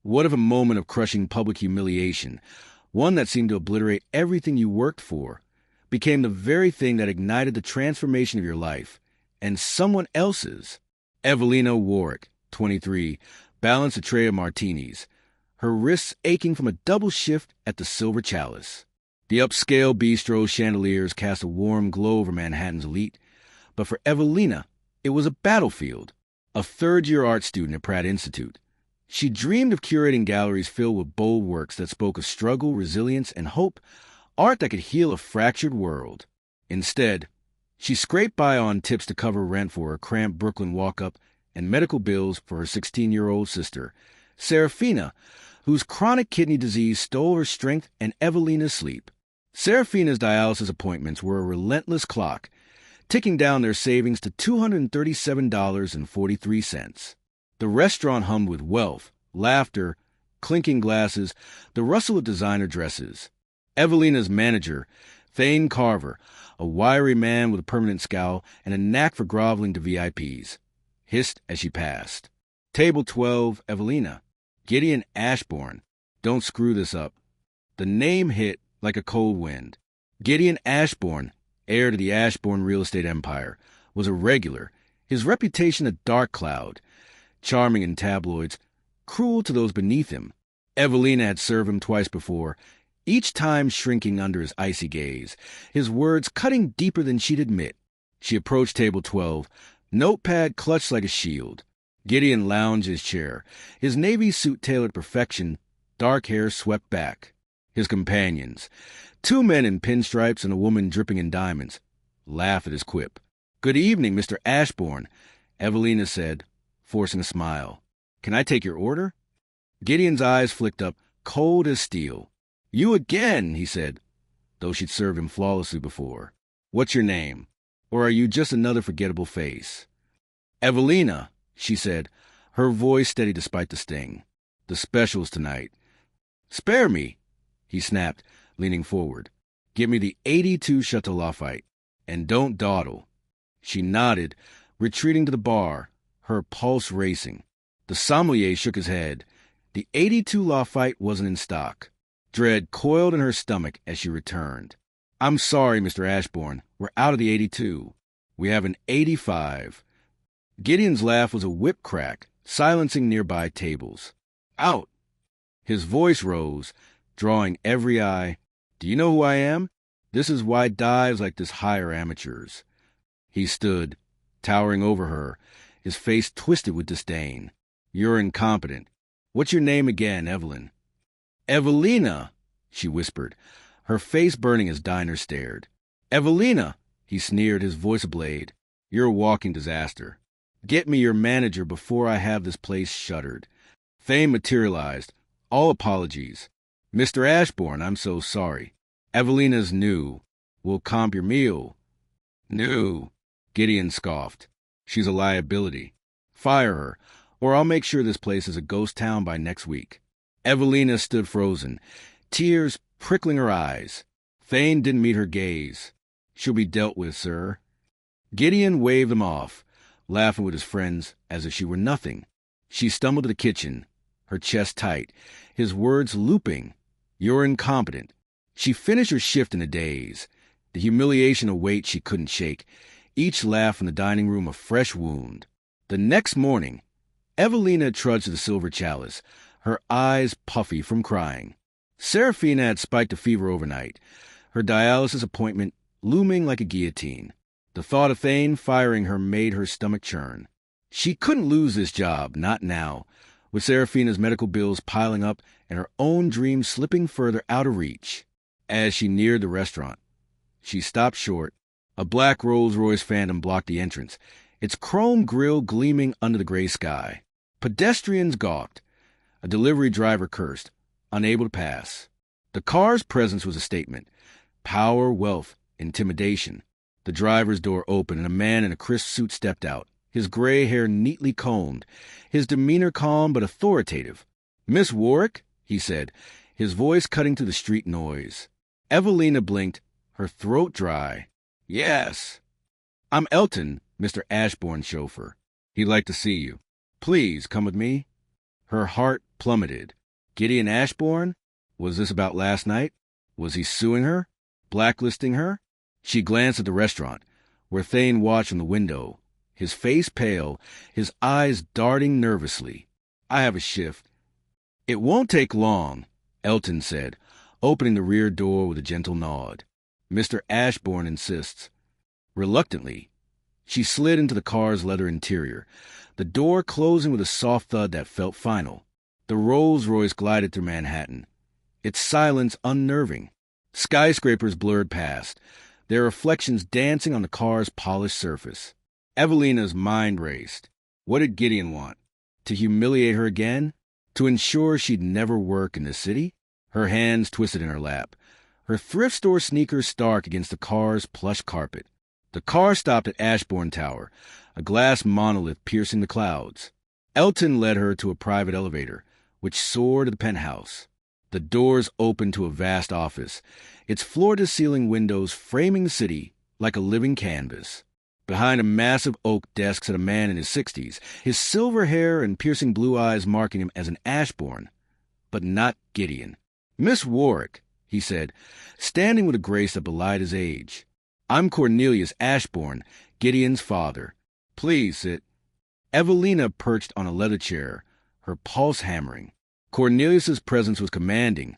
What if a moment of crushing public humiliation, one that seemed to obliterate everything you worked for, became the very thing that ignited the transformation of your life, and someone else's? Evelina Warwick, 23, balanced a tray of martinis, her wrists aching from a double shift at the Silver Chalice. The upscale bistro chandeliers cast a warm glow over Manhattan's elite, but for Evelina, it was a battlefield. A third-year art student at Pratt Institute, she dreamed of curating galleries filled with bold works that spoke of struggle, resilience, and hope, art that could heal a fractured world. Instead, she scraped by on tips to cover rent for her cramped Brooklyn walk-up and medical bills for her 16-year-old sister, Serafina, whose chronic kidney disease stole her strength and Evelina's sleep. Serafina's dialysis appointments were a relentless clock, ticking down their savings to $237.43. The restaurant hummed with wealth, laughter, clinking glasses, the rustle of designer dresses. Evelina's manager, Thane Carver, a wiry man with a permanent scowl and a knack for groveling to VIPs, hissed as she passed. Table 12, Evelina. Gideon Ashbourne. Don't screw this up. The name hit like a cold wind. Gideon Ashbourne, heir to the Ashbourne real estate empire, was a regular, his reputation a dark cloud, charming in tabloids, cruel to those beneath him. Evelina had served him twice before, each time shrinking under his icy gaze, his words cutting deeper than she'd admit. She approached table 12, notepad clutched like a shield. Gideon lounged his chair, his navy suit tailored to perfection, dark hair swept back. His companions, two men in pinstripes and a woman dripping in diamonds, laughed at his quip. "Good evening, Mr. Ashbourne," Evelina said, forcing a smile. "Can I take your order?" Gideon's eyes flicked up, cold as steel. "You again," he said, though she'd served him flawlessly before. "What's your name? Or are you just another forgettable face?" "Evelina," she said, her voice steady despite the sting. "The specials tonight." "Spare me," he snapped, leaning forward. "Give me the 82 Chateau Lafayette, and don't dawdle." She nodded, retreating to the bar, her pulse racing. The sommelier shook his head. The 82 Lafayette wasn't in stock. Dread coiled in her stomach as she returned. "I'm sorry, Mr. Ashbourne. We're out of the 82. We have an 85. Gideon's laugh was a whip crack, silencing nearby tables. "Out!" His voice rose, drawing every eye. "Do you know who I am? This is why dives like this hire amateurs." He stood, towering over her, his face twisted with disdain. "You're incompetent. What's your name again, Evelyn?" "Evelina," she whispered, her face burning as Diner stared. "Evelina," he sneered, his voice ablade. "You're a walking disaster. Get me your manager before I have this place shuttered." Fame materialized. "All apologies. Mr. Ashbourne, I'm so sorry. Evelina's new. We'll comp your meal." "New," Gideon scoffed. "She's a liability. Fire her, or I'll make sure this place is a ghost town by next week." Evelina stood frozen, tears prickling her eyes. Thane didn't meet her gaze. "She'll be dealt with, sir." Gideon waved them off, laughing with his friends as if she were nothing. She stumbled to the kitchen, her chest tight, his words looping. "You're incompetent." She finished her shift in a daze, the humiliation a weight she couldn't shake, each laugh in the dining room a fresh wound. The next morning, Evelina trudged to the Silver Chalice, her eyes puffy from crying. Serafina had spiked a fever overnight, her dialysis appointment looming like a guillotine. The thought of Thane firing her made her stomach churn. She couldn't lose this job, not now, with Serafina's medical bills piling up and her own dreams slipping further out of reach. As she neared the restaurant, she stopped short. A black Rolls-Royce Phantom blocked the entrance, its chrome grille gleaming under the gray sky. Pedestrians gawked. A delivery driver cursed, unable to pass. The car's presence was a statement. Power, wealth, intimidation. The driver's door opened and a man in a crisp suit stepped out, his gray hair neatly combed, his demeanor calm but authoritative. "Miss Warwick?" he said, his voice cutting through the street noise. Evelina blinked, her throat dry. "Yes." "I'm Elton, Mr. Ashbourne's chauffeur. He'd like to see you. Please come with me." Her heart plummeted. Gideon Ashbourne? Was this about last night? Was he suing her? Blacklisting her? She glanced at the restaurant, where Thane watched from the window, his face pale, his eyes darting nervously. I have a shift. It won't take long, Elton said, opening the rear door with a gentle nod. Mr. Ashbourne insists. Reluctantly, she slid into the car's leather interior, the door closing with a soft thud that felt final. The Rolls-Royce glided through Manhattan, its silence unnerving. Skyscrapers blurred past, their reflections dancing on the car's polished surface. Evelina's mind raced. What did Gideon want? To humiliate her again? To ensure she'd never work in the city? Her hands twisted in her lap, her thrift store sneakers stark against the car's plush carpet. The car stopped at Ashbourne Tower, a glass monolith piercing the clouds. Elton led her to a private elevator, which soared to the penthouse. The doors opened to a vast office, its floor-to-ceiling windows framing the city like a living canvas. Behind a massive oak desk sat a man in his 60s, his silver hair and piercing blue eyes marking him as an Ashbourne, but not Gideon. Miss Warwick, he said, standing with a grace that belied his age. I'm Cornelius Ashbourne, Gideon's father. Please sit. Evelina perched on a leather chair, her pulse hammering. Cornelius's presence was commanding,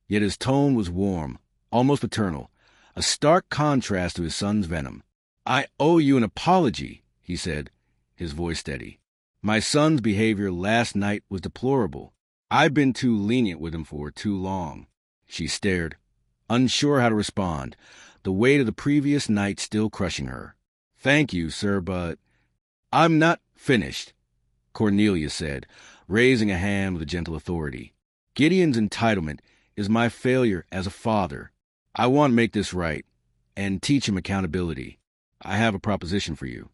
yet his tone was warm, almost paternal, a stark contrast to his son's venom. I owe you an apology, he said, his voice steady. My son's behavior last night was deplorable. I've been too lenient with him for too long. She stared, unsure how to respond, the weight of the previous night still crushing her. Thank you, sir, but I'm not finished, Cornelius said, raising a hand with a gentle authority. Gideon's entitlement is my failure as a father. I want to make this right and teach him accountability. I have a proposition for you.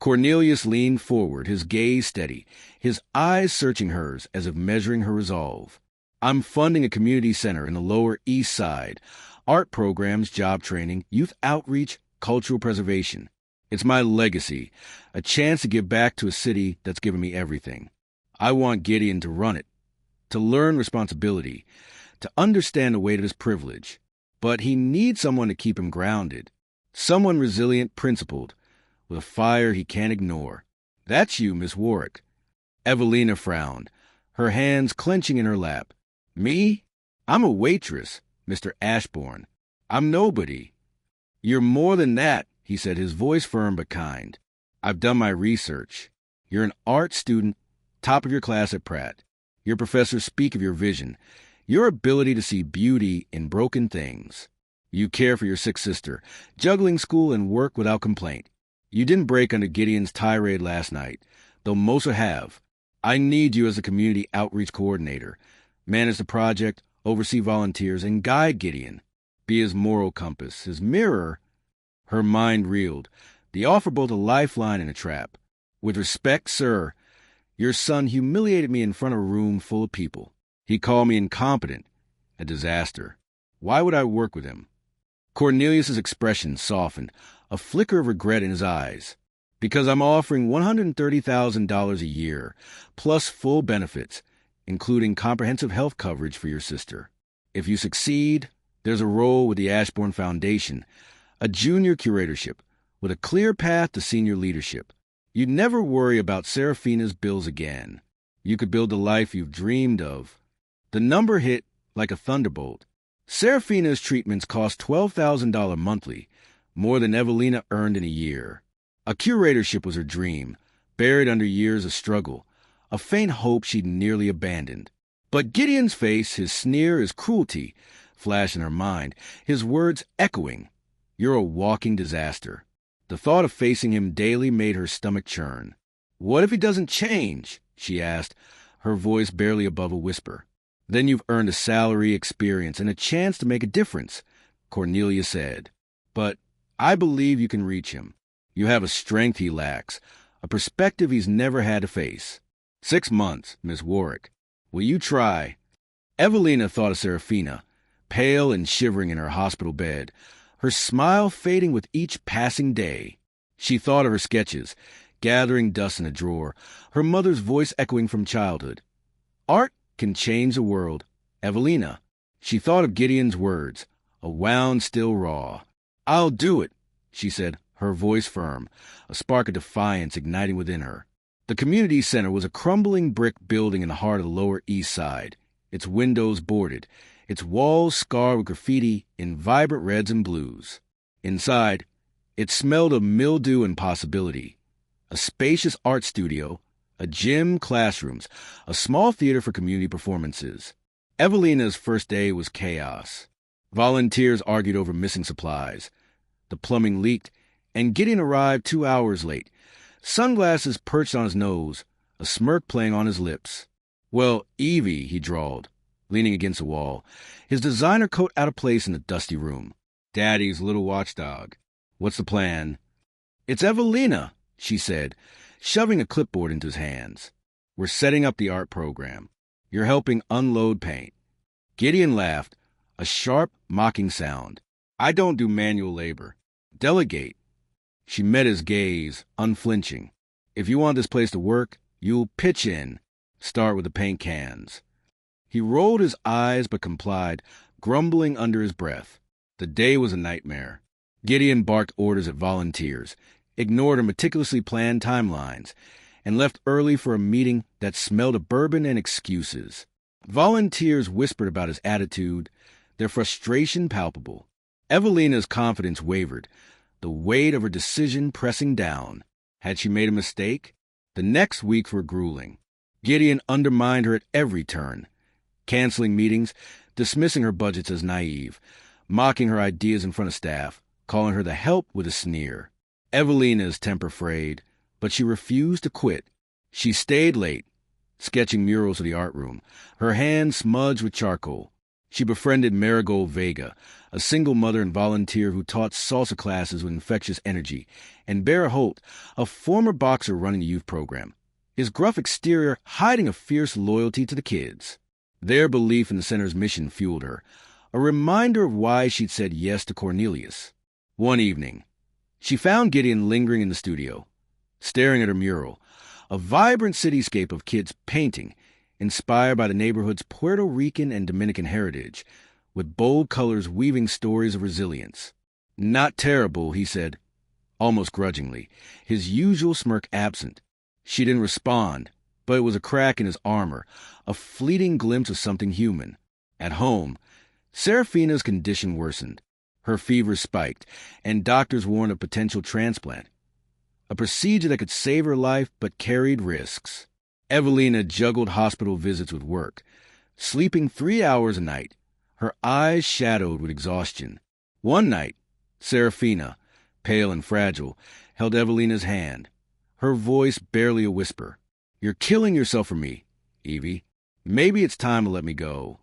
Cornelius leaned forward, his gaze steady, his eyes searching hers as if measuring her resolve. I'm funding a community center in the Lower East Side, art programs, job training, youth outreach, cultural preservation. It's my legacy, a chance to give back to a city that's given me everything. I want Gideon to run it, to learn responsibility, to understand the weight of his privilege. But he needs someone to keep him grounded, someone resilient, principled, with a fire he can't ignore. That's you, Miss Warwick. Evelina frowned, her hands clenching in her lap. Me? I'm a waitress, Mr. Ashbourne. I'm nobody. You're more than that, he said, his voice firm but kind. I've done my research. You're an art student, top of your class at Pratt. Your professors speak of your vision, your ability to see beauty in broken things. You care for your sick sister, juggling school and work without complaint. You didn't break under Gideon's tirade last night, though most would have. I need you as a community outreach coordinator. Manage the project, oversee volunteers, and guide Gideon. Be his moral compass, his mirror. Her mind reeled. The offer both a lifeline and a trap. With respect, sir, your son humiliated me in front of a room full of people. He called me incompetent, a disaster. Why would I work with him? Cornelius's expression softened, a flicker of regret in his eyes. Because I'm offering $130,000 a year, plus full benefits, including comprehensive health coverage for your sister. If you succeed, there's a role with the Ashbourne Foundation, a junior curatorship, with a clear path to senior leadership. You'd never worry about Seraphina's bills again. You could build the life you've dreamed of. The number hit like a thunderbolt. Seraphina's treatments cost $12,000 monthly, more than Evelina earned in a year. A curatorship was her dream, buried under years of struggle, a faint hope she'd nearly abandoned. But Gideon's face, his sneer, his cruelty, flashed in her mind, his words echoing. You're a walking disaster. The thought of facing him daily made her stomach churn. What if he doesn't change? She asked, her voice barely above a whisper. Then you've earned a salary, experience, and a chance to make a difference, Cornelia said. But I believe you can reach him. You have a strength he lacks, a perspective he's never had to face. 6 months, Miss Warwick. Will you try? Evelina thought of Seraphina, pale and shivering in her hospital bed, her smile fading with each passing day. She thought of her sketches, gathering dust in a drawer, her mother's voice echoing from childhood. Art can change the world. Evelina. She thought of Gideon's words, a wound still raw. I'll do it, she said, her voice firm, a spark of defiance igniting within her. The community center was a crumbling brick building in the heart of the Lower East Side, its windows boarded, its walls scarred with graffiti in vibrant reds and blues. Inside, it smelled of mildew and possibility. A spacious art studio, a gym, classrooms, a small theater for community performances. Evelina's first day was chaos. Volunteers argued over missing supplies. The plumbing leaked, and Gideon arrived 2 hours late, sunglasses perched on his nose, a smirk playing on his lips. Well, Evie, he drawled, leaning against the wall, his designer coat out of place in the dusty room. Daddy's little watchdog. What's the plan? It's Evelina, she said, shoving a clipboard into his hands. We're setting up the art program. You're helping unload paint. Gideon laughed, a sharp, mocking sound. I don't do manual labor. Delegate. She met his gaze, unflinching. If you want this place to work, you'll pitch in. Start with the paint cans. He rolled his eyes but complied, grumbling under his breath. The day was a nightmare. Gideon barked orders at volunteers, ignored her meticulously planned timelines, and left early for a meeting that smelled of bourbon and excuses. Volunteers whispered about his attitude, their frustration palpable. Evelina's confidence wavered, the weight of her decision pressing down. Had she made a mistake? The next weeks were grueling. Gideon undermined her at every turn, canceling meetings, dismissing her budgets as naive, mocking her ideas in front of staff, calling her the help with a sneer. Evelina's temper frayed, but she refused to quit. She stayed late, sketching murals for the art room, her hands smudged with charcoal. She befriended Marigold Vega, a single mother and volunteer who taught salsa classes with infectious energy, and Bear Holt, a former boxer running the youth program, his gruff exterior hiding a fierce loyalty to the kids. Their belief in the center's mission fueled her, a reminder of why she'd said yes to Cornelius. One evening, she found Gideon lingering in the studio, staring at her mural, a vibrant cityscape of kids painting, inspired by the neighborhood's Puerto Rican and Dominican heritage, with bold colors weaving stories of resilience. Not terrible, he said, almost grudgingly, his usual smirk absent. She didn't respond, but it was a crack in his armor, a fleeting glimpse of something human. At home, Serafina's condition worsened. Her fever spiked, and doctors warned of potential transplant, a procedure that could save her life but carried risks. Evelina juggled hospital visits with work, sleeping 3 hours a night, her eyes shadowed with exhaustion. One night, Serafina, pale and fragile, held Evelina's hand, her voice barely a whisper. You're killing yourself for me, Evie. Maybe it's time to let me go.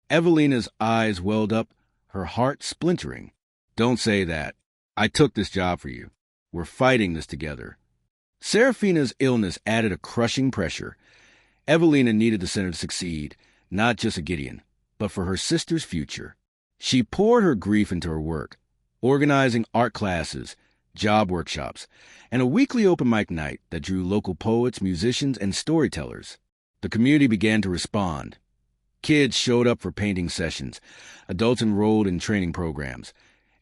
Evelina's eyes welled up, her heart splintering. Don't say that. I took this job for you. We're fighting this together. Serafina's illness added a crushing pressure. Evelina needed the center to succeed, not just a Gideon, but for her sister's future. She poured her grief into her work, organizing art classes, job workshops, and a weekly open mic night that drew local poets, musicians, and storytellers. The community began to respond. Kids showed up for painting sessions, adults enrolled in training programs,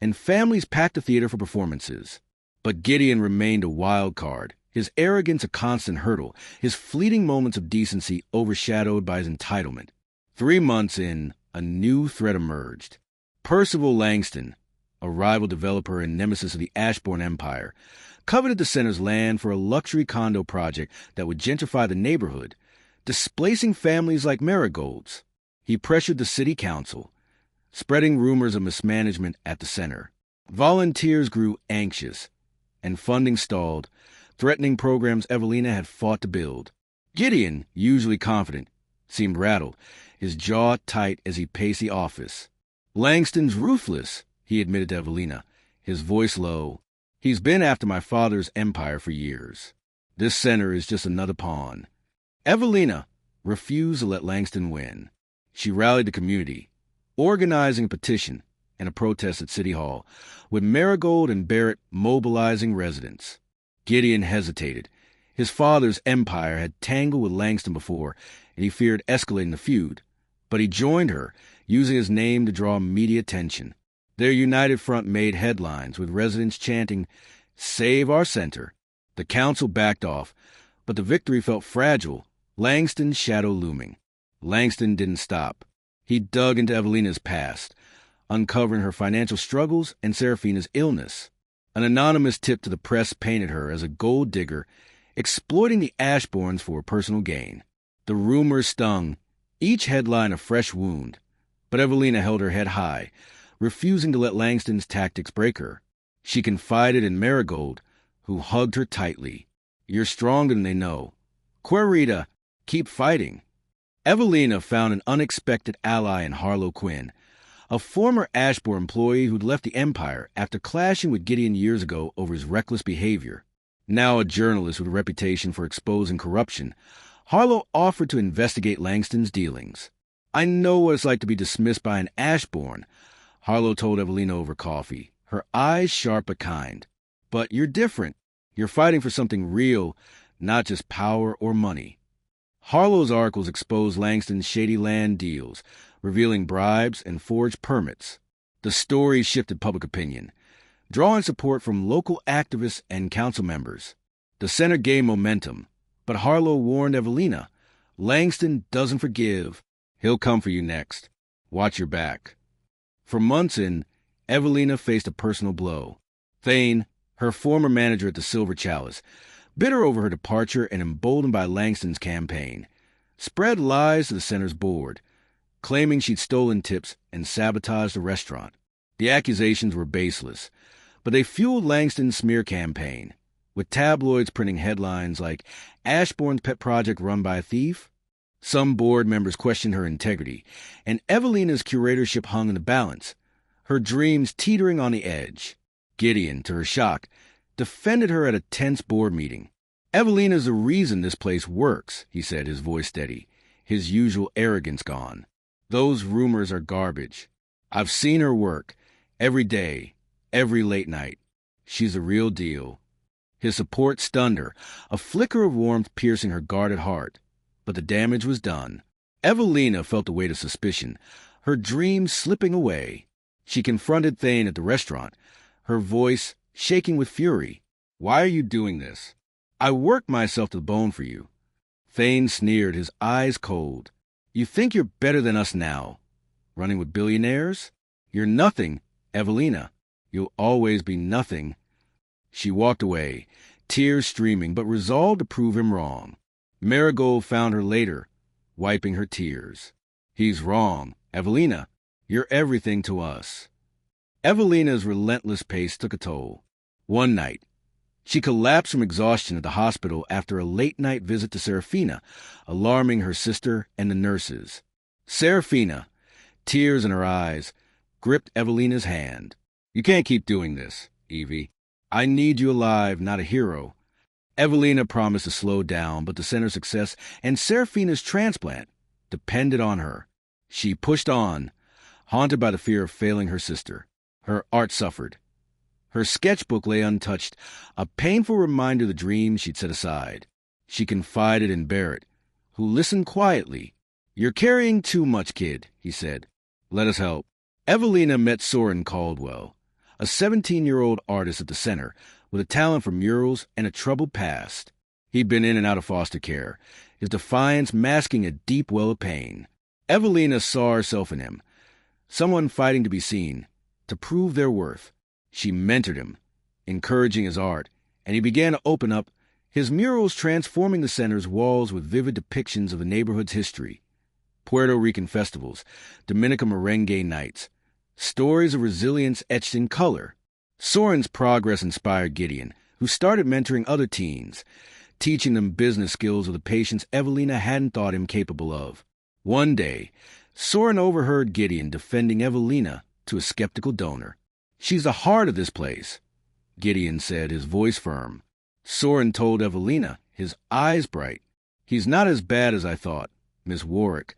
and families packed the theater for performances. But Gideon remained a wild card, his arrogance a constant hurdle, his fleeting moments of decency overshadowed by his entitlement. 3 months in, a new threat emerged. Percival Langston, a rival developer and nemesis of the Ashbourne Empire, coveted the center's land for a luxury condo project that would gentrify the neighborhood, displacing families like Marigold's. He pressured the city council, spreading rumors of mismanagement at the center. Volunteers grew anxious, and funding stalled, threatening programs Evelina had fought to build. Gideon, usually confident, seemed rattled, his jaw tight as he paced the office. Langston's ruthless, he admitted to Evelina, his voice low. He's been after my father's empire for years. This center is just another pawn. Evelina refused to let Langston win. She rallied the community, organizing a petition and a protest at City Hall, with Marigold and Barrett mobilizing residents. Gideon hesitated. His father's empire had tangled with Langston before, and he feared escalating the feud. But he joined her, using his name to draw media attention. Their united front made headlines, with residents chanting, "Save our center." The council backed off, but the victory felt fragile, Langston's shadow looming. Langston didn't stop. He dug into Evelina's past, uncovering her financial struggles and Serafina's illness. An anonymous tip to the press painted her as a gold digger, exploiting the Ashbournes for personal gain. The rumors stung, each headline a fresh wound. But Evelina held her head high, refusing to let Langston's tactics break her. She confided in Marigold, who hugged her tightly. "You're stronger than they know. Querida, keep fighting." Evelina found an unexpected ally in Harlow Quinn, a former Ashbourne employee who'd left the Empire after clashing with Gideon years ago over his reckless behavior. Now a journalist with a reputation for exposing corruption, Harlow offered to investigate Langston's dealings. "I know what it's like to be dismissed by an Ashbourne," Harlow told Evelina over coffee, her eyes sharp but kind. "But you're different. You're fighting for something real, not just power or money." Harlow's articles exposed Langston's shady land deals, revealing bribes and forged permits. The story shifted public opinion, drawing support from local activists and council members. The center gained momentum, but Harlow warned Evelina, "Langston doesn't forgive. He'll come for you next. Watch your back." For months in, Evelina faced a personal blow. Thane, her former manager at the Silver Chalice, bitter over her departure and emboldened by Langston's campaign, spread lies to the center's board, claiming she'd stolen tips and sabotaged the restaurant. The accusations were baseless, but they fueled Langston's smear campaign, with tabloids printing headlines like "Ashbourne's pet project run by a thief." Some board members questioned her integrity, and Evelina's curatorship hung in the balance, her dreams teetering on the edge. Gideon, to her shock, defended her at a tense board meeting. "Evelina's the reason this place works," he said, his voice steady, his usual arrogance gone. "Those rumors are garbage. I've seen her work, every day, every late night. She's the real deal." His support stunned her, a flicker of warmth piercing her guarded heart. But the damage was done. Evelina felt the weight of suspicion, her dreams slipping away. She confronted Thane at the restaurant, her voice shaking with fury. "Why are you doing this? I worked myself to the bone for you." Thane sneered, his eyes cold. "You think you're better than us now? Running with billionaires? You're nothing, Evelina. You'll always be nothing." She walked away, tears streaming, but resolved to prove him wrong. Marigold found her later, wiping her tears. "He's wrong. Evelina, you're everything to us." Evelina's relentless pace took a toll. One night, she collapsed from exhaustion at the hospital after a late-night visit to Serafina, alarming her sister and the nurses. Serafina, tears in her eyes, gripped Evelina's hand. "You can't keep doing this, Evie. I need you alive, not a hero." Evelina promised to slow down, but the center's success and Serafina's transplant depended on her. She pushed on, haunted by the fear of failing her sister. Her art suffered. Her sketchbook lay untouched, a painful reminder of the dreams she'd set aside. She confided in Barrett, who listened quietly. "You're carrying too much, kid," he said. "Let us help." Evelina met Soren Caldwell, a 17-year-old artist at the center, with a talent for murals and a troubled past. He'd been in and out of foster care, his defiance masking a deep well of pain. Evelina saw herself in him, someone fighting to be seen, to prove their worth. She mentored him, encouraging his art, and he began to open up, his murals transforming the center's walls with vivid depictions of the neighborhood's history. Puerto Rican festivals, Dominican merengue nights, stories of resilience etched in color. Soren's progress inspired Gideon, who started mentoring other teens, teaching them business skills with a patience Evelina hadn't thought him capable of. One day, Soren overheard Gideon defending Evelina to a skeptical donor. "She's the heart of this place," Gideon said, his voice firm. Soren told Evelina, his eyes bright. "He's not as bad as I thought, Miss Warwick."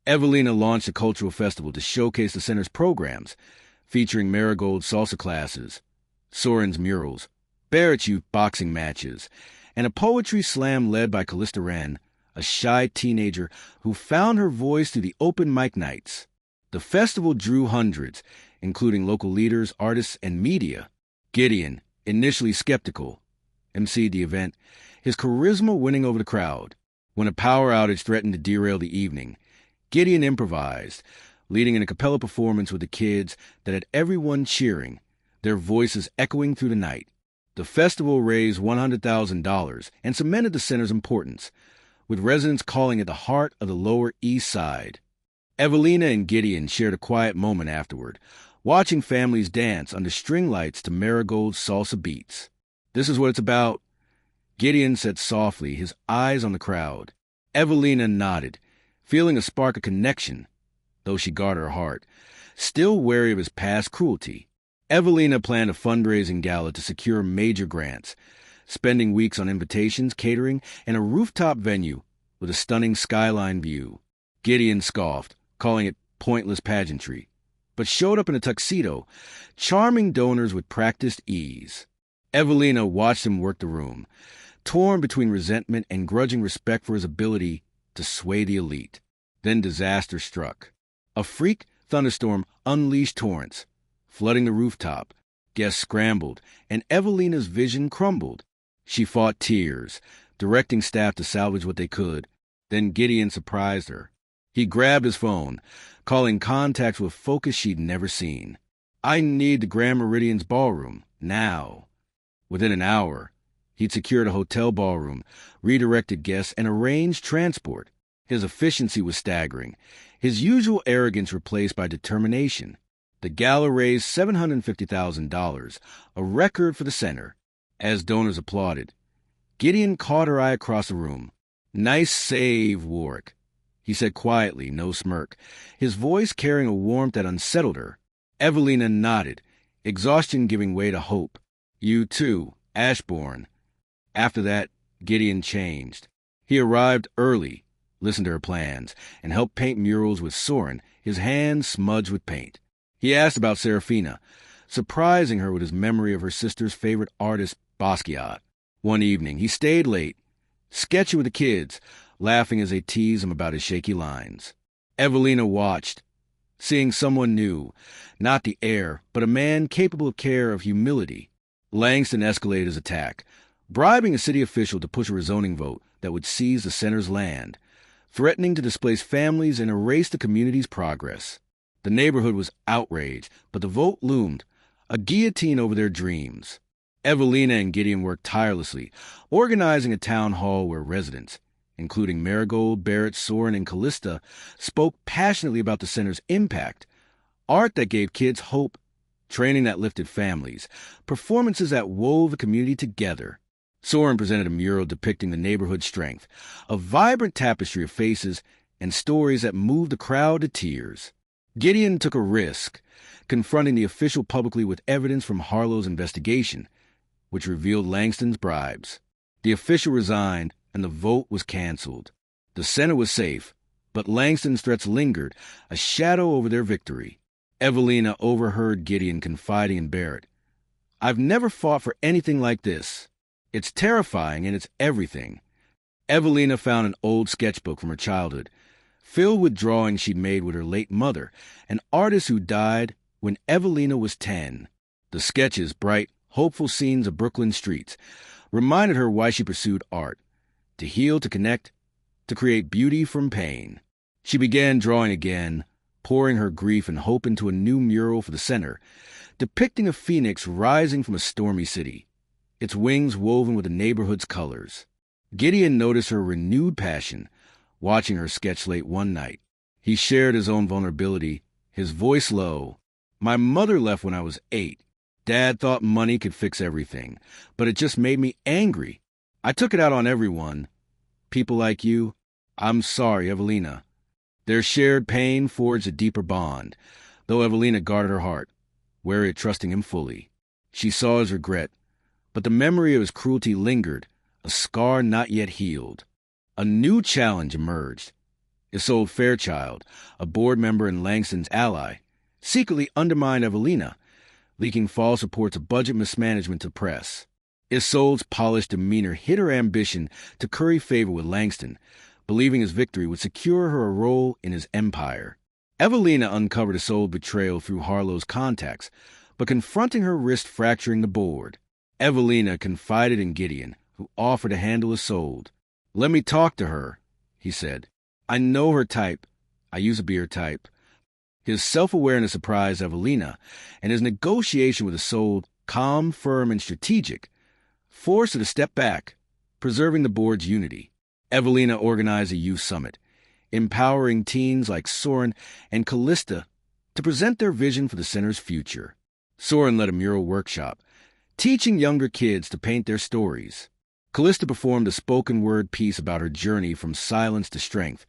Evelina launched a cultural festival to showcase the center's programs, featuring Marigold salsa classes, Soren's murals, Barrett's youth boxing matches, and a poetry slam led by Callista Wren, a shy teenager who found her voice through the open mic nights. The festival drew hundreds, including local leaders, artists, and media. Gideon, initially skeptical, emceed the event, his charisma winning over the crowd. When a power outage threatened to derail the evening, Gideon improvised, leading an a cappella performance with the kids that had everyone cheering, their voices echoing through the night. The festival raised $100,000 and cemented the center's importance, with residents calling it the heart of the Lower East Side. Evelina and Gideon shared a quiet moment afterward, watching families dance under string lights to Marigold's salsa beats. "This is what it's about," Gideon said softly, his eyes on the crowd. Evelina nodded, feeling a spark of connection, though she guarded her heart, still wary of his past cruelty. Evelina planned a fundraising gala to secure major grants, spending weeks on invitations, catering, and a rooftop venue with a stunning skyline view. Gideon scoffed, calling it pointless pageantry, but showed up in a tuxedo, charming donors with practiced ease. Evelina watched him work the room, torn between resentment and grudging respect for his ability to sway the elite. Then disaster struck. A freak thunderstorm unleashed torrents, flooding the rooftop. Guests scrambled, and Evelina's vision crumbled. She fought tears, directing staff to salvage what they could. Then Gideon surprised her. He grabbed his phone, calling contacts with focus she'd never seen. "I need the Grand Meridian's ballroom, now." Within an hour, he'd secured a hotel ballroom, redirected guests, and arranged transport. His efficiency was staggering, his usual arrogance replaced by determination. The gala raised $750,000, a record for the center. As donors applauded, Gideon caught her eye across the room. "Nice save, Warwick," he said quietly, no smirk, his voice carrying a warmth that unsettled her. Evelina nodded, exhaustion giving way to hope. "You too, Ashbourne." After that, Gideon changed. He arrived early, listened to her plans, and helped paint murals with Soren, his hands smudged with paint. He asked about Serafina, surprising her with his memory of her sister's favorite artist, Basquiat. One evening, he stayed late, sketching with the kids, laughing as they teased him about his shaky lines. Evelina watched, seeing someone new, not the heir, but a man capable of care, of humility. Langston escalated his attack, bribing a city official to push a rezoning vote that would seize the center's land, threatening to displace families and erase the community's progress. The neighborhood was outraged, but the vote loomed, a guillotine over their dreams. Evelina and Gideon worked tirelessly, organizing a town hall where residents, including Marigold, Barrett, Soren, and Callista, spoke passionately about the center's impact, art that gave kids hope, training that lifted families, performances that wove the community together. Soren presented a mural depicting the neighborhood's strength, a vibrant tapestry of faces and stories that moved the crowd to tears. Gideon took a risk, confronting the official publicly with evidence from Harlow's investigation, which revealed Langston's bribes. The official resigned, and the vote was canceled. The center was safe, but Langston's threats lingered, a shadow over their victory. Evelina overheard Gideon confiding in Barrett. "I've never fought for anything like this. It's terrifying, and it's everything." Evelina found an old sketchbook from her childhood, filled with drawings she'd made with her late mother, an artist who died when Evelina was 10. The sketches, bright, hopeful scenes of Brooklyn streets, reminded her why she pursued art: to heal, to connect, to create beauty from pain. She began drawing again, pouring her grief and hope into a new mural for the center, depicting a phoenix rising from a stormy city, its wings woven with the neighborhood's colors. Gideon noticed her renewed passion, watching her sketch late one night. He shared his own vulnerability, his voice low. "My mother left when I was 8. Dad thought money could fix everything, but it just made me angry. I took it out on everyone. People like you. I'm sorry, Evelina." Their shared pain forged a deeper bond, though Evelina guarded her heart, wary of trusting him fully. She saw his regret, but the memory of his cruelty lingered, a scar not yet healed. A new challenge emerged. Isolde Fairchild, a board member and Langston's ally, secretly undermined Evelina, leaking false reports of budget mismanagement to press. Isolde's polished demeanor hid her ambition to curry favor with Langston, believing his victory would secure her a role in his empire. Evelina uncovered a soul betrayal through Harlow's contacts, but confronting her risked fracturing the board. Evelina confided in Gideon, who offered to handle Isolde. "Let me talk to her," he said. "I know her type. I use a beer type." His self-awareness surprised Evelina, and his negotiation with Isolde, calm, firm, and strategic, forced her to step back, preserving the board's unity. Evelina organized a youth summit, empowering teens like Soren and Callista to present their vision for the center's future. Soren led a mural workshop, teaching younger kids to paint their stories. Callista performed a spoken-word piece about her journey from silence to strength,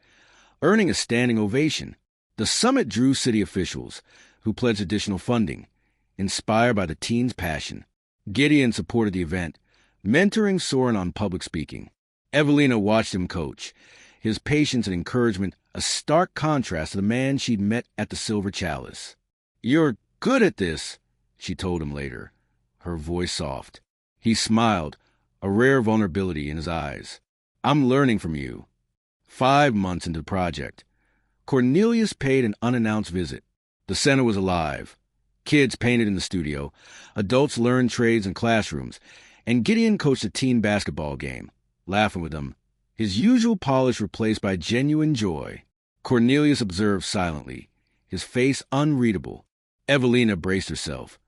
earning a standing ovation. The summit drew city officials, who pledged additional funding, inspired by the teens' passion. Gideon supported the event, mentoring Soren on public speaking. Evelina watched him coach, his patience and encouragement a stark contrast to the man she'd met at the Silver Chalice. "You're good at this," she told him later, her voice soft. He smiled, a rare vulnerability in his eyes. "I'm learning from you." 5 months into the project, Cornelius paid an unannounced visit. The center was alive. Kids painted in the studio, adults learned trades in classrooms, and Gideon coached a teen basketball game, laughing with them, his usual polish replaced by genuine joy. Cornelius observed silently, his face unreadable. Evelina braced herself,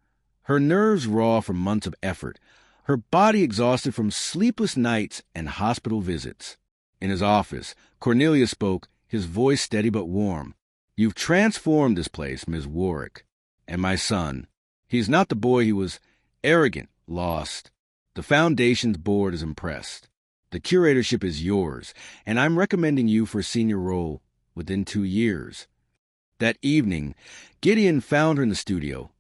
her nerves raw from months of effort, her body exhausted from sleepless nights and hospital visits. In his office, Cornelius spoke, his voice steady but warm. "You've transformed this place, Ms. Warwick. And my son, he's not the boy he was, arrogant, lost. The Foundation's board is impressed. The curatorship is yours, and I'm recommending you for a senior role within 2 years." That evening, Gideon found her in the studio,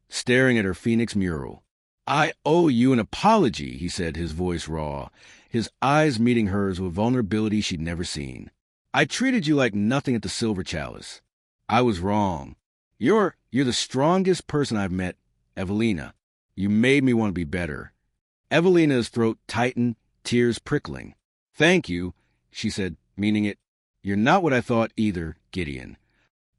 staring at her Phoenix mural. "I owe you an apology," he said, his voice raw, his eyes meeting hers with vulnerability she'd never seen. "I treated you like nothing at the Silver Chalice. I was wrong. You're the strongest person I've met, Evelina. You made me want to be better." Evelina's throat tightened, tears prickling. "Thank you," she said, meaning it. "You're not what I thought either, Gideon."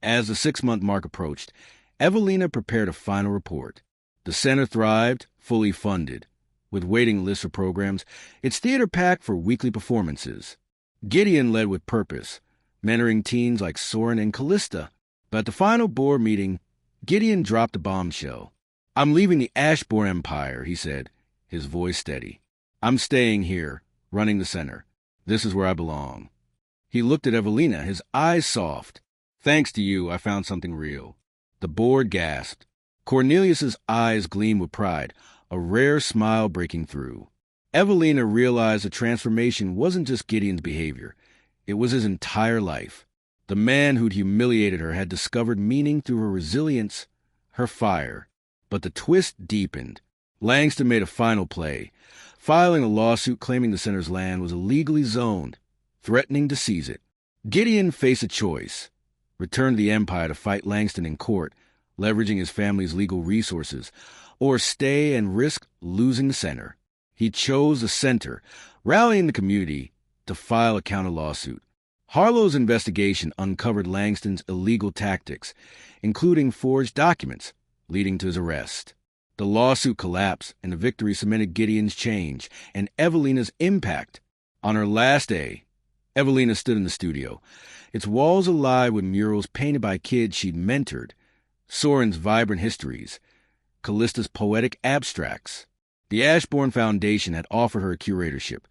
As the 6-month mark approached, Evelina prepared a final report. The center thrived, fully funded. With waiting lists for programs, its theater packed for weekly performances. Gideon led with purpose, mentoring teens like Soren and Callista. But at the final board meeting, Gideon dropped a bombshell. "I'm leaving the Ashbourne Empire," he said, his voice steady. "I'm staying here, running the center. This is where I belong." He looked at Evelina, his eyes soft. "Thanks to you, I found something real." The board gasped. Cornelius's eyes gleamed with pride, a rare smile breaking through. Evelina realized the transformation wasn't just Gideon's behavior. It was his entire life. The man who'd humiliated her had discovered meaning through her resilience, her fire. But the twist deepened. Langston made a final play, filing a lawsuit claiming the center's land was illegally zoned, threatening to seize it. Gideon faced a choice: return to the Empire to fight Langston in court, leveraging his family's legal resources, or stay and risk losing the center. He chose the center, rallying the community to file a counter-lawsuit. Harlow's investigation uncovered Langston's illegal tactics, including forged documents, leading to his arrest. The lawsuit collapsed, and the victory cemented Gideon's change and Evelina's impact. On her last day, Evelina stood in the studio, its walls alive with murals painted by kids she'd mentored, Soren's vibrant histories, Callista's poetic abstracts. The Ashbourne Foundation had offered her a curatorship,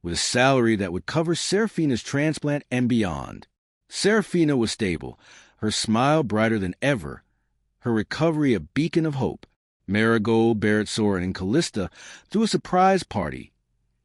with a salary that would cover Serafina's transplant and beyond. Serafina was stable, her smile brighter than ever, her recovery a beacon of hope. Marigold, Barrett, Soren, and Callista threw a surprise party.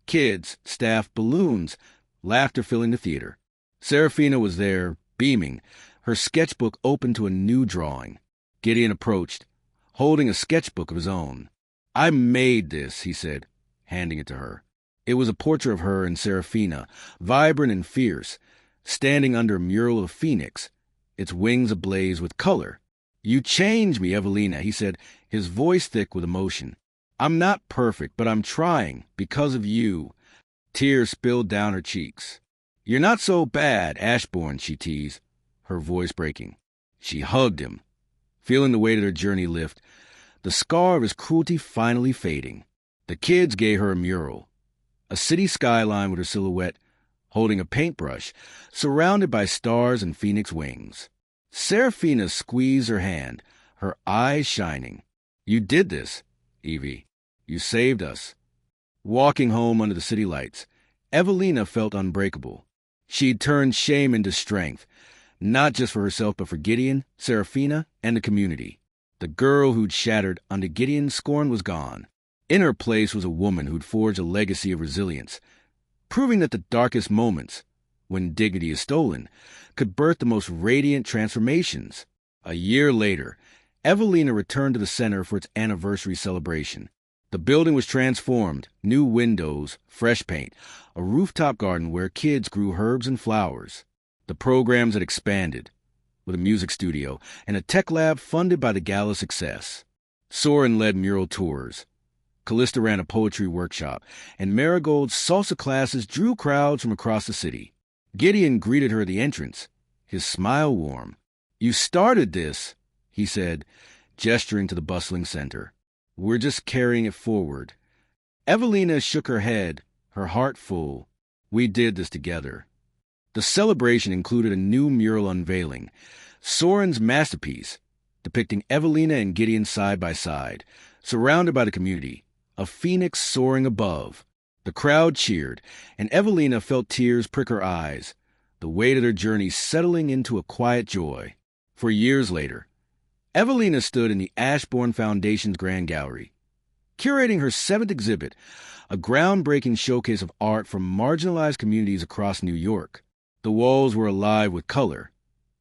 Kids, staff, balloons, laughter filling the theater. Serafina was there, beaming, her sketchbook open to a new drawing. Gideon approached, holding a sketchbook of his own. "I made this," he said, handing it to her. It was a portrait of her and Serafina, vibrant and fierce, standing under a mural of Phoenix, its wings ablaze with color. "You changed me, Evelina," he said, his voice thick with emotion. "I'm not perfect, but I'm trying, because of you." Tears spilled down her cheeks. "You're not so bad, Ashbourne," she teased, her voice breaking. She hugged him, feeling the weight of their journey lift, the scar of his cruelty finally fading. The kids gave her a mural, a city skyline with her silhouette, holding a paintbrush, surrounded by stars and phoenix wings. Serafina squeezed her hand, her eyes shining. "You did this, Evie. You saved us." Walking home under the city lights, Evelina felt unbreakable. She'd turned shame into strength, not just for herself but for Gideon, Serafina, and the community. The girl who'd shattered under Gideon's scorn was gone. In her place was a woman who'd forged a legacy of resilience, proving that the darkest moments, when dignity is stolen, could birth the most radiant transformations. A year later, Evelina returned to the center for its anniversary celebration. The building was transformed, new windows, fresh paint, a rooftop garden where kids grew herbs and flowers. The programs had expanded, with a music studio and a tech lab funded by the gala's success. Soren led mural tours. Callista ran a poetry workshop, and Marigold's salsa classes drew crowds from across the city. Gideon greeted her at the entrance, his smile warm. "You started this," he said, gesturing to the bustling center. "We're just carrying it forward." Evelina shook her head, her heart full. "We did this together." The celebration included a new mural unveiling, Soren's masterpiece, depicting Evelina and Gideon side by side, surrounded by the community, a phoenix soaring above. The crowd cheered, and Evelina felt tears prick her eyes, the weight of their journey settling into a quiet joy. For years later, Evelina stood in the Ashbourne Foundation's Grand Gallery, curating her 7th exhibit, a groundbreaking showcase of art from marginalized communities across New York. The walls were alive with color.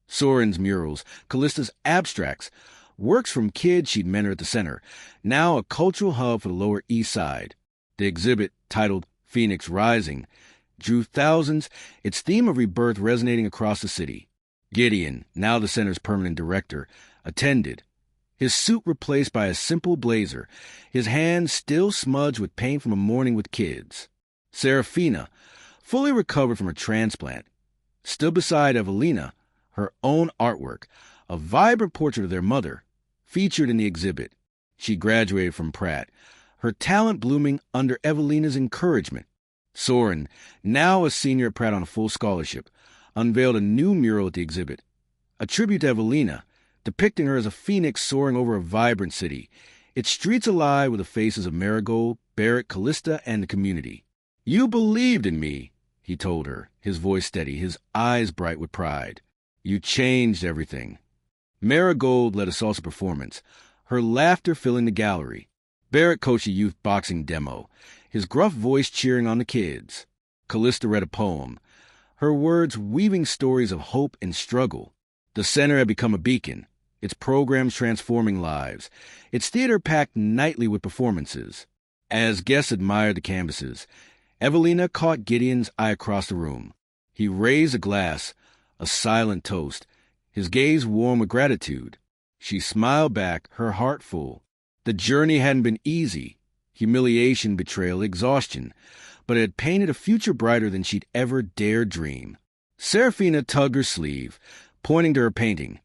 Soren's murals, Callista's abstracts, works from kids she'd mentored at the center, now a cultural hub for the Lower East Side. The exhibit, titled Phoenix Rising, drew thousands, its theme of rebirth resonating across the city. Gideon, now the center's permanent director, attended, his suit replaced by a simple blazer, his hands still smudged with paint from a morning with kids. Serafina, fully recovered from her transplant, stood beside Evelina, her own artwork, a vibrant portrait of their mother, featured in the exhibit. She graduated from Pratt, her talent blooming under Evelina's encouragement. Soren, now a senior at Pratt on a full scholarship, unveiled a new mural at the exhibit, a tribute to Evelina, depicting her as a phoenix soaring over a vibrant city, its streets alive with the faces of Marigold, Barrett, Callista, and the community. "You believed in me," he told her, his voice steady, his eyes bright with pride. "You changed everything." Marigold led a salsa performance, her laughter filling the gallery. Barrett coached a youth boxing demo, his gruff voice cheering on the kids. Callista read a poem, her words weaving stories of hope and struggle. The center had become a beacon, its programs transforming lives, its theater packed nightly with performances. As guests admired the canvases, Evelina caught Gideon's eye across the room. He raised a glass, a silent toast, his gaze warm with gratitude. She smiled back, her heart full. The journey hadn't been easy, humiliation, betrayal, exhaustion, but it had painted a future brighter than she'd ever dared dream. Serafina tugged her sleeve, pointing to her painting,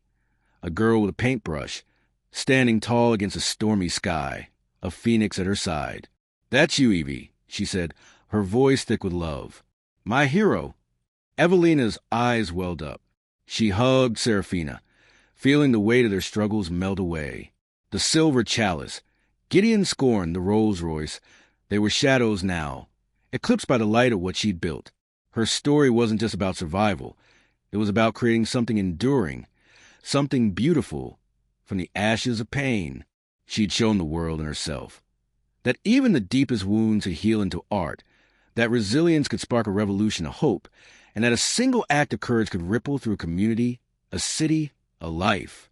a girl with a paintbrush, standing tall against a stormy sky, a phoenix at her side. "That's you, Evie," she said, her voice thick with love. "My hero." Evelina's eyes welled up. She hugged Serafina, feeling the weight of their struggles melt away. The silver chalice, Gideon scorned the Rolls Royce, they were shadows now, eclipsed by the light of what she'd built. Her story wasn't just about survival. It was about creating something enduring, something beautiful, from the ashes of pain. She'd shown the world and herself that even the deepest wounds could heal into art, that resilience could spark a revolution of hope, and that a single act of courage could ripple through a community, a city, a life.